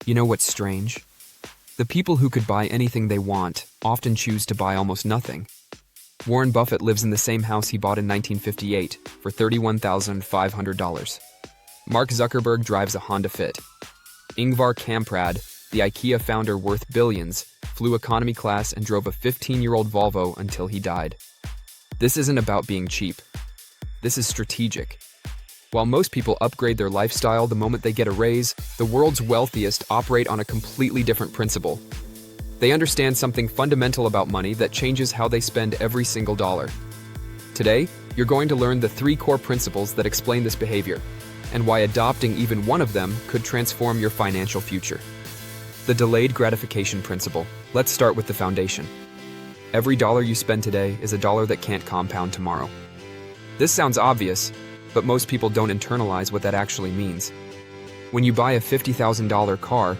You know what's strange? The people who could buy anything they want often choose to buy almost nothing. Warren Buffett lives in the same house he bought in 1958 for $31,500. Mark Zuckerberg drives a Honda Fit. Ingvar Kamprad, the IKEA founder worth billions, flew economy class and drove a 15-year-old Volvo until he died. This isn't about being cheap. This is strategic. While most people upgrade their lifestyle the moment they get a raise, the world's wealthiest operate on a completely different principle. They understand something fundamental about money that changes how they spend every single dollar. Today, you're going to learn the 3 core principles that explain this behavior, and why adopting even one of them could transform your financial future. The delayed gratification principle. Let's start with the foundation. Every dollar you spend today is a dollar that can't compound tomorrow. This sounds obvious, but most people don't internalize what that actually means. When you buy a $50,000 car,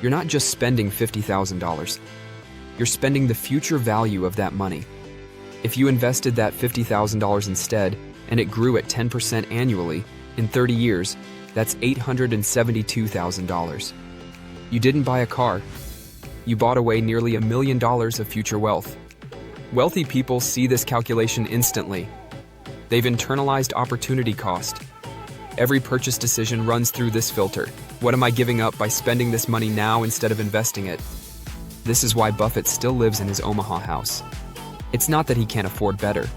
you're not just spending $50,000. You're spending the future value of that money. If you invested that $50,000 instead, and it grew at 10% annually, in 30 years, that's $872,000. You didn't buy a car. You bought away nearly $1 million of future wealth. Wealthy people see this calculation instantly. They've internalized opportunity cost. Every purchase decision runs through this filter. What am I giving up by spending this money now instead of investing it? This is why Buffett still lives in his Omaha house. It's not that he can't afford better.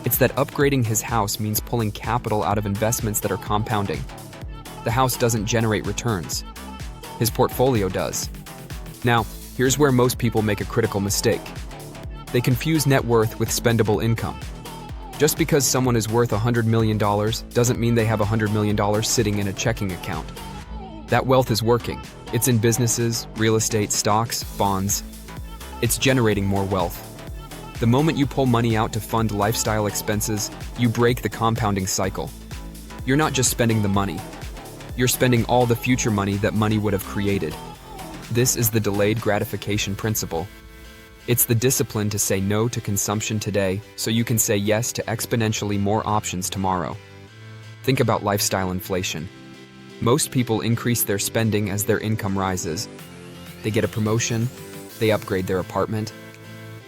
It's that upgrading his house means pulling capital out of investments that are compounding. The house doesn't generate returns. His portfolio does. Now, here's where most people make a critical mistake. They confuse net worth with spendable income. Just because someone is worth $100 million doesn't mean they have $100 million sitting in a checking account. That wealth is working. It's in businesses, real estate, stocks, bonds. It's generating more wealth. The moment you pull money out to fund lifestyle expenses, you break the compounding cycle. You're not just spending the money. You're spending all the future money that money would have created. This is the delayed gratification principle. It's the discipline to say no to consumption today so you can say yes to exponentially more options tomorrow. Think about lifestyle inflation. Most people increase their spending as their income rises. They get a promotion, they upgrade their apartment,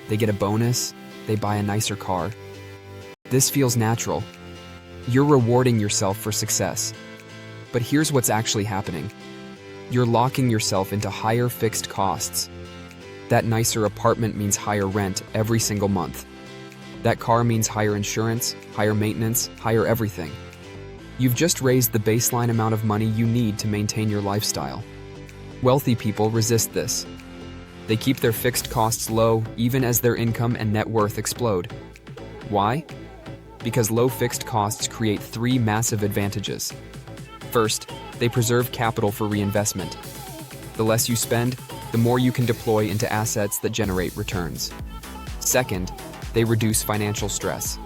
they get a bonus, they buy a nicer car. This feels natural. You're rewarding yourself for success. But here's what's actually happening. You're locking yourself into higher fixed costs. That nicer apartment means higher rent every single month. That car means higher insurance, higher maintenance, higher everything. You've just raised the baseline amount of money you need to maintain your lifestyle. Wealthy people resist this. They keep their fixed costs low even as their income and net worth explode. Why? Because low fixed costs create 3 massive advantages. First, they preserve capital for reinvestment. The less you spend, the more you can deploy into assets that generate returns. Second, they reduce financial stress.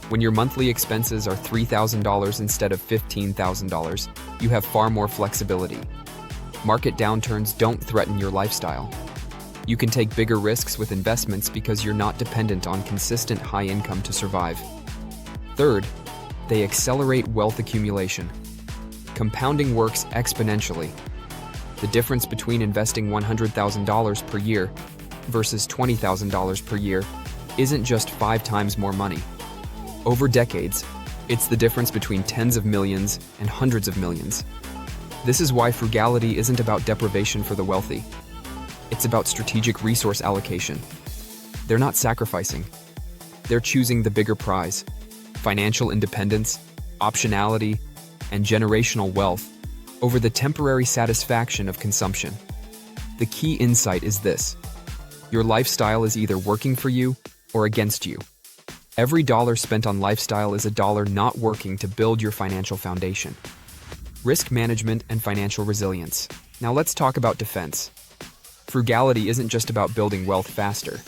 When your monthly expenses are $3,000 instead of $15,000, you have far more flexibility. Market downturns don't threaten your lifestyle. You can take bigger risks with investments because you're not dependent on consistent high income to survive. Third, they accelerate wealth accumulation. Compounding works exponentially. The difference between investing $100,000 per year versus $20,000 per year isn't just 5 times more money. Over decades, it's the difference between tens of millions and hundreds of millions. This is why frugality isn't about deprivation for the wealthy. It's about strategic resource allocation. They're not sacrificing. They're choosing the bigger prize: financial independence, optionality, and generational wealth over the temporary satisfaction of consumption. The key insight is this: your lifestyle is either working for you or against you. Every dollar spent on lifestyle is a dollar not working to build your financial foundation. Risk management and financial resilience. Now let's talk about defense. Frugality isn't just about building wealth faster.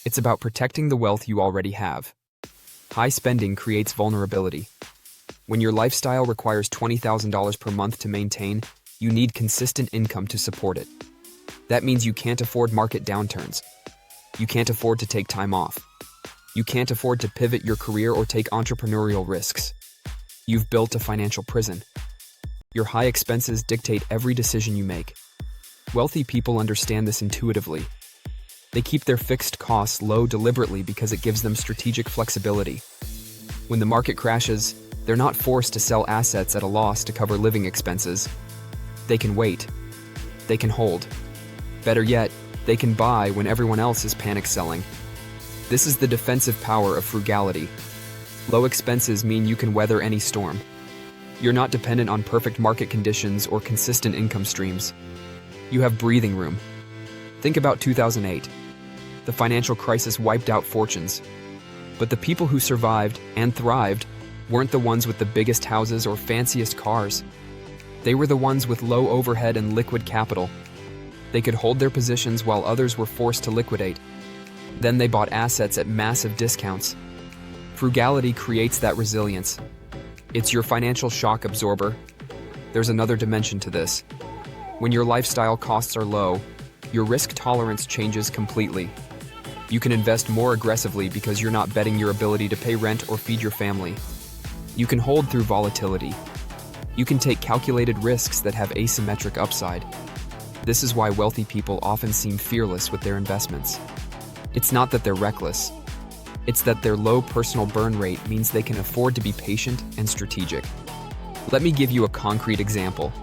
It's about protecting the wealth you already have. High spending creates vulnerability. When your lifestyle requires $20,000 per month to maintain, you need consistent income to support it. That means you can't afford market downturns. You can't afford to take time off. You can't afford to pivot your career or take entrepreneurial risks. You've built a financial prison. Your high expenses dictate every decision you make. Wealthy people understand this intuitively. They keep their fixed costs low deliberately because it gives them strategic flexibility. When the market crashes, they're not forced to sell assets at a loss to cover living expenses. They can wait. They can hold. Better yet, they can buy when everyone else is panic selling. This is the defensive power of frugality. Low expenses mean you can weather any storm. You're not dependent on perfect market conditions or consistent income streams. You have breathing room. Think about 2008. The financial crisis wiped out fortunes. But the people who survived and thrived weren't the ones with the biggest houses or fanciest cars. They were the ones with low overhead and liquid capital. They could hold their positions while others were forced to liquidate. Then they bought assets at massive discounts. Frugality creates that resilience. It's your financial shock absorber. There's another dimension to this. When your lifestyle costs are low, your risk tolerance changes completely. You can invest more aggressively because you're not betting your ability to pay rent or feed your family. You can hold through volatility. You can take calculated risks that have asymmetric upside. This is why wealthy people often seem fearless with their investments. It's not that they're reckless. It's that their low personal burn rate means they can afford to be patient and strategic. Let me give you a concrete example.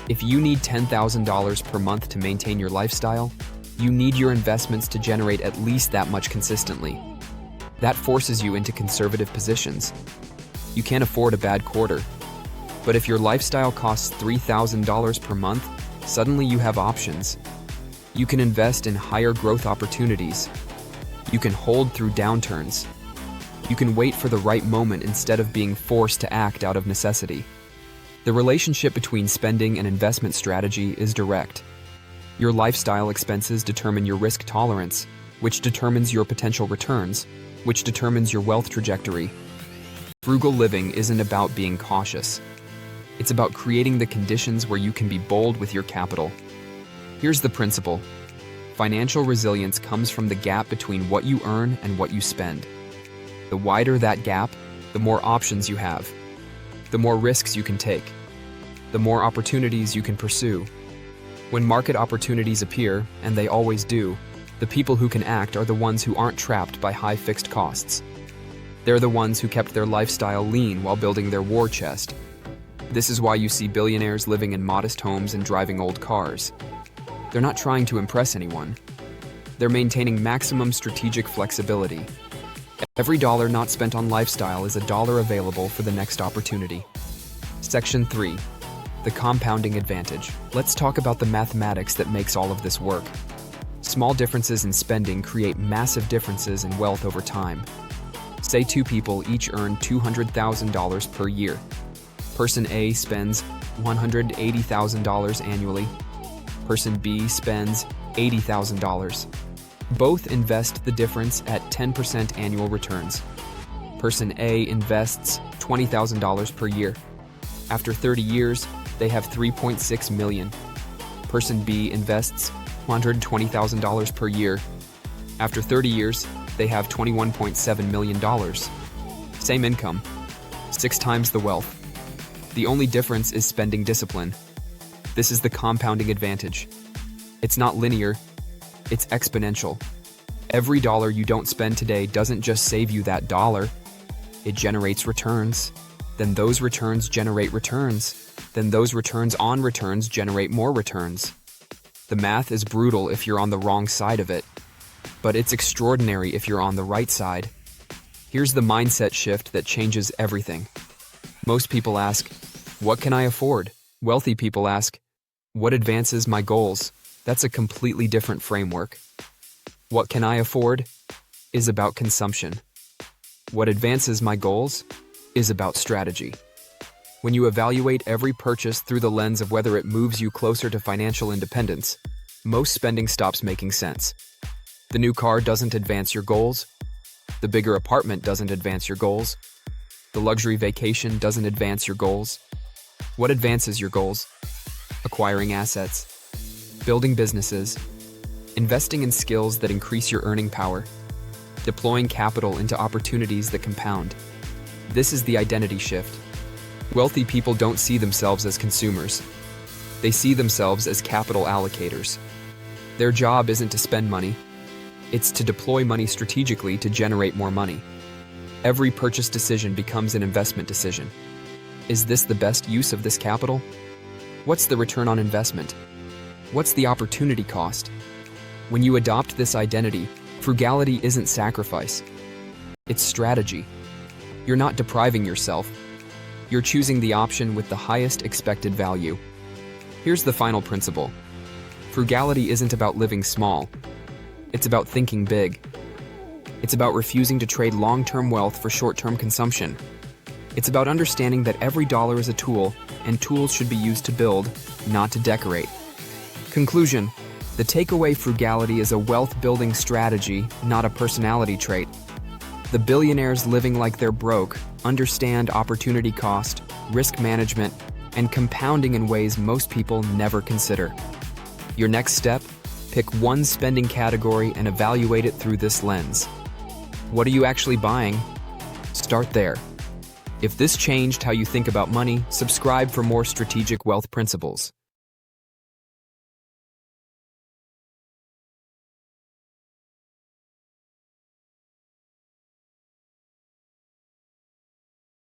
If you need $10,000 per month to maintain your lifestyle, you need your investments to generate at least that much consistently. That forces you into conservative positions. You can't afford a bad quarter. But if your lifestyle costs $3,000 per month, suddenly you have options. You can invest in higher growth opportunities. You can hold through downturns. You can wait for the right moment instead of being forced to act out of necessity. The relationship between spending and investment strategy is direct. Your lifestyle expenses determine your risk tolerance, which determines your potential returns, which determines your wealth trajectory. Frugal living isn't about being cautious. It's about creating the conditions where you can be bold with your capital. Here's the principle. Financial resilience comes from the gap between what you earn and what you spend. The wider that gap, the more options you have. The more risks you can take. The more opportunities you can pursue. When market opportunities appear, and they always do, the people who can act are the ones who aren't trapped by high fixed costs. They're the ones who kept their lifestyle lean while building their war chest. This is why you see billionaires living in modest homes and driving old cars. They're not trying to impress anyone. They're maintaining maximum strategic flexibility. Every dollar not spent on lifestyle is a dollar available for the next opportunity. Section 3. The compounding advantage. Let's talk about the mathematics that makes all of this work. Small differences in spending create massive differences in wealth over time. Say two people each earn $200,000 per year. Person A spends $180,000 annually. Person B spends $80,000. Both invest the difference at 10% annual returns. Person A invests $20,000 per year. After 30 years, they have $3.6 million. Person B invests $120,000 per year. After 30 years, they have $21.7 million. Same income, 6 times the wealth. The only difference is spending discipline. This is the compounding advantage. It's not linear, it's exponential. Every dollar you don't spend today doesn't just save you that dollar, it generates returns. Then those returns generate returns. Then those returns on returns generate more returns. The math is brutal if you're on the wrong side of it, but it's extraordinary if you're on the right side. Here's the mindset shift that changes everything. Most people ask, what can I afford? Wealthy people ask, what advances my goals? That's a completely different framework. What can I afford is about consumption. What advances my goals is about strategy. When you evaluate every purchase through the lens of whether it moves you closer to financial independence, most spending stops making sense. The new car doesn't advance your goals. The bigger apartment doesn't advance your goals. The luxury vacation doesn't advance your goals. What advances your goals? Acquiring assets, building businesses, investing in skills that increase your earning power, deploying capital into opportunities that compound. This is the identity shift. Wealthy people don't see themselves as consumers. They see themselves as capital allocators. Their job isn't to spend money. It's to deploy money strategically to generate more money. Every purchase decision becomes an investment decision. Is this the best use of this capital? What's the return on investment? What's the opportunity cost? When you adopt this identity, frugality isn't sacrifice. It's strategy. You're not depriving yourself. You're choosing the option with the highest expected value. Here's the final principle. Frugality isn't about living small. It's about thinking big. It's about refusing to trade long-term wealth for short-term consumption. It's about understanding that every dollar is a tool, and tools should be used to build, not to decorate. Conclusion: the takeaway: frugality is a wealth-building strategy, not a personality trait. The billionaires living like they're broke understand opportunity cost, risk management, and compounding in ways most people never consider. Your next step? Pick one spending category and evaluate it through this lens. What are you actually buying? Start there. If this changed how you think about money, subscribe for more strategic wealth principles.